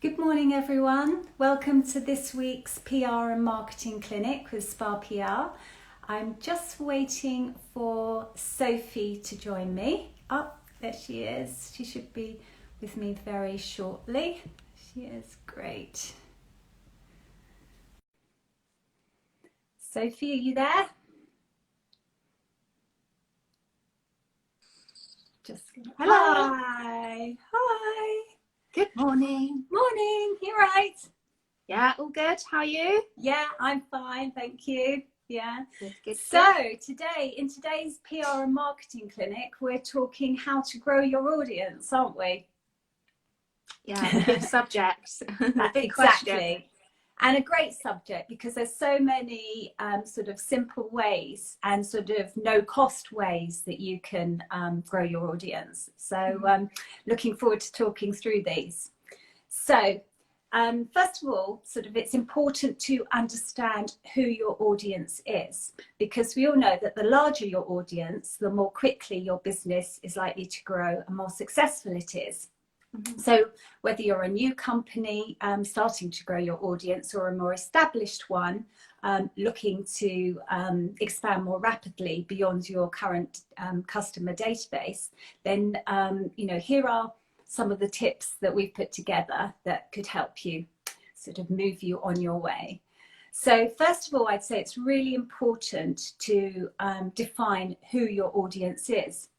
Good morning, everyone. Welcome to this week's PR and Marketing Clinic with Spa PR. I'm just waiting for Sophie to join me. Oh, there she is. She should be with me very shortly. She is great. Sophie, are you there? Hello. Hi. Hi. Good morning. Morning. You right? Yeah, all good. How are you? Yeah, I'm fine. Thank you. Yeah. Good. Today, in today's PR and marketing clinic, we're talking how to grow your audience, aren't we? Yeah, the big subject, the big question. Exactly. And a great subject because there's so many sort of simple ways and sort of no cost ways that you can grow your audience. So looking forward to talking through these. So first of all, sort of it's important to understand who your audience is, because we all know that the larger your audience, the more quickly your business is likely to grow and more successful it is. So whether you're a new company starting to grow your audience or a more established one looking to expand more rapidly beyond your current customer database, then here are some of the tips that we've put together that could help you sort of move you on your way. So first of all, I'd say it's really important to define who your audience is.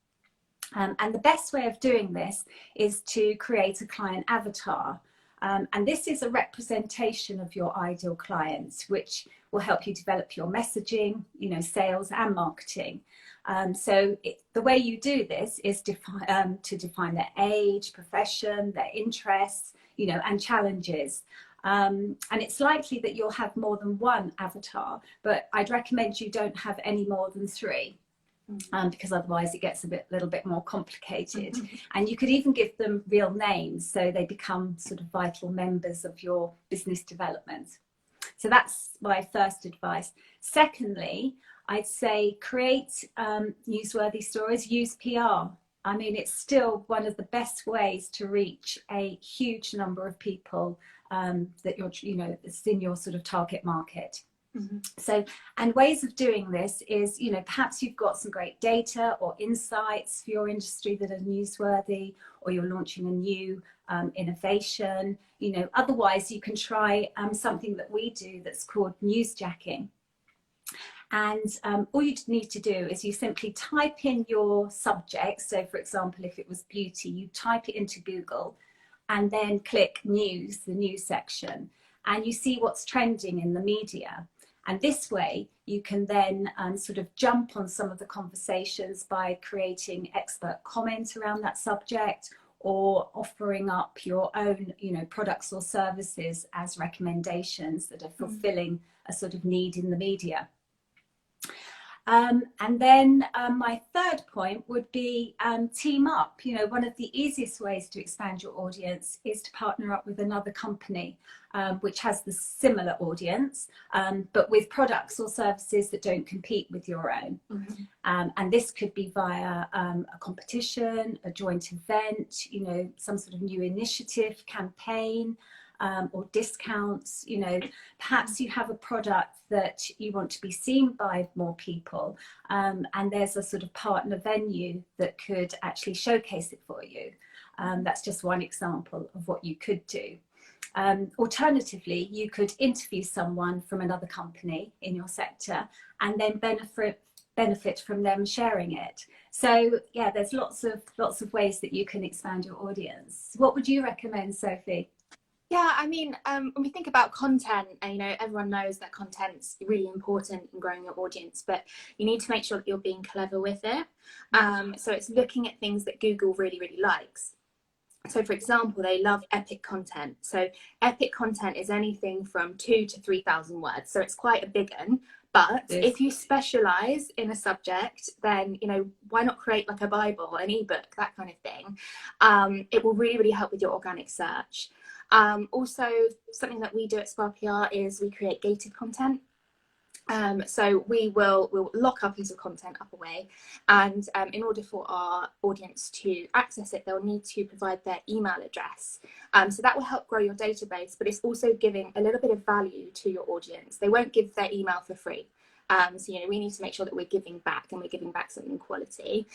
And the best way of doing this is to create a client avatar. And this is a representation of your ideal clients, which will help you develop your messaging, sales and marketing. The way you do this is to define their age, profession, their interests, and challenges. And it's likely that you'll have more than one avatar, but I'd recommend you don't have any more than 3. Because otherwise it gets a little bit more complicated. And you could even give them real names so they become sort of vital members of your business development. So that's my first advice. Secondly, I'd say create newsworthy stories, use PR. I mean, it's still one of the best ways to reach a huge number of people that it's in your sort of target market. So, and ways of doing this is, perhaps you've got some great data or insights for your industry that are newsworthy, or you're launching a new innovation. Otherwise you can try something that we do that's called newsjacking. And all you need to do is you simply type in your subject. So for example, if it was beauty, you type it into Google and then click news, the news section, and you see what's trending in the media. And this way, you can then sort of jump on some of the conversations by creating expert comments around that subject, or offering up your own, products or services as recommendations that are fulfilling a sort of need in the media. And then my third point would be team up. One of the easiest ways to expand your audience is to partner up with another company which has the similar audience, but with products or services that don't compete with your own. And this could be via a competition, a joint event, some sort of new initiative, campaign, or discounts. Perhaps you have a product that you want to be seen by more people, and there's a sort of partner venue that could actually showcase it for you. That's just one example of what you could do. Alternatively, you could interview someone from another company in your sector and then benefit from them sharing it. So yeah, there's lots of ways that you can expand your audience. What would you recommend, Sophie? Yeah, I mean, when we think about content, and everyone knows that content's really important in growing your audience, but you need to make sure that you're being clever with it. So it's looking at things that Google really, really likes. So for example, they love epic content. So epic content is anything from 2,000 to 3,000 words. So it's quite a big one. But if you specialize in a subject, then, why not create like a Bible, an ebook, that kind of thing. It will really, really help with your organic search. Also, something that we do at Spa PR is we create gated content. So we'll lock our piece of content up away, and in order for our audience to access it, they'll need to provide their email address. So that will help grow your database, but it's also giving a little bit of value to your audience. They won't give their email for free. So, you know, we need to make sure that we're giving back, and we're giving back something quality.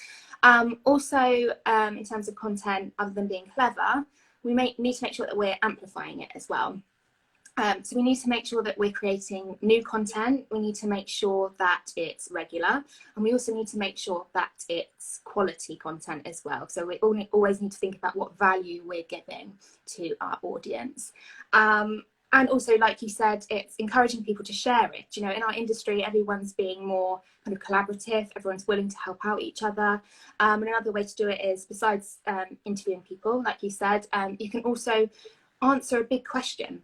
Also, in terms of content, other than being clever, we need to make sure that we're amplifying it as well. So we need to make sure that we're creating new content. We need to make sure that it's regular, and we also need to make sure that it's quality content as well. So we always need to think about what value we're giving to our audience. And also, like you said, it's encouraging people to share it. You know, in our industry, everyone's being more kind of collaborative. Everyone's willing to help out each other. And another way to do it is, besides interviewing people, like you said, you can also answer a big question.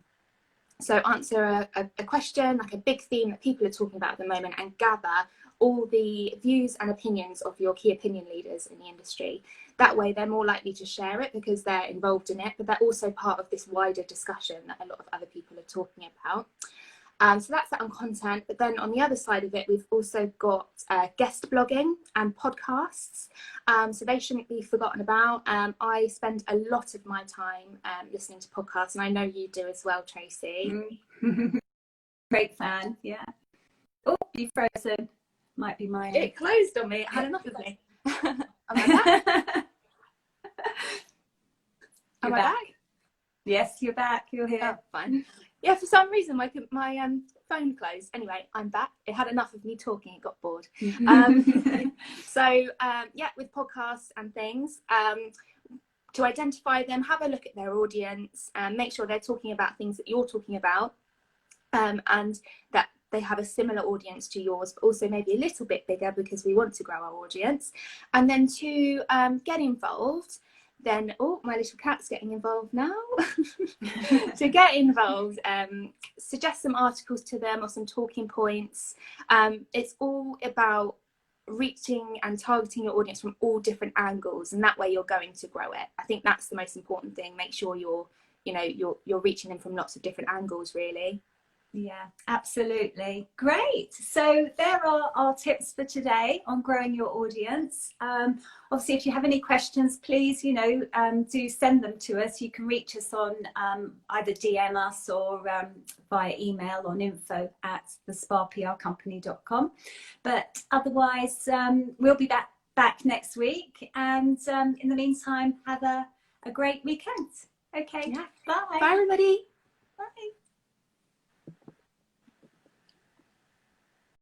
So answer a question, like a big theme that people are talking about at the moment, and gather all the views and opinions of your key opinion leaders in the industry. That way they're more likely to share it because they're involved in it, but they're also part of this wider discussion that a lot of other people are talking about. So that's that on content. But then on the other side of it, we've also got guest blogging and podcasts. So they shouldn't be forgotten about. I spend a lot of my time listening to podcasts, and I know you do as well, Tracey. Great fan, yeah. Oh, you've frozen. Might be mine. It closed on me. It had enough of me. Am I back? Am I back? Yes, you're back. You're here. Oh, fine. Yeah, for some reason my phone closed. Anyway, I'm back. It had enough of me talking. It got bored. So yeah, with podcasts and things, to identify them, have a look at their audience, and make sure they're talking about things that you're talking about, and that they have a similar audience to yours, but also maybe a little bit bigger because we want to grow our audience. And then to get involved, then, oh, my little cat's getting involved now. To get involved, suggest some articles to them or some talking points. It's all about reaching and targeting your audience from all different angles, and that way you're going to grow it. I think that's the most important thing. Make sure you're reaching them from lots of different angles, really. Yeah, absolutely. Great. So there are our tips for today on growing your audience. Obviously, if you have any questions, please, do send them to us. You can reach us on either DM us or via email on info@thesparprcompany.com. But otherwise, we'll be back next week. And in the meantime, have a great weekend. Okay. Yeah. Bye. Bye, everybody. Bye.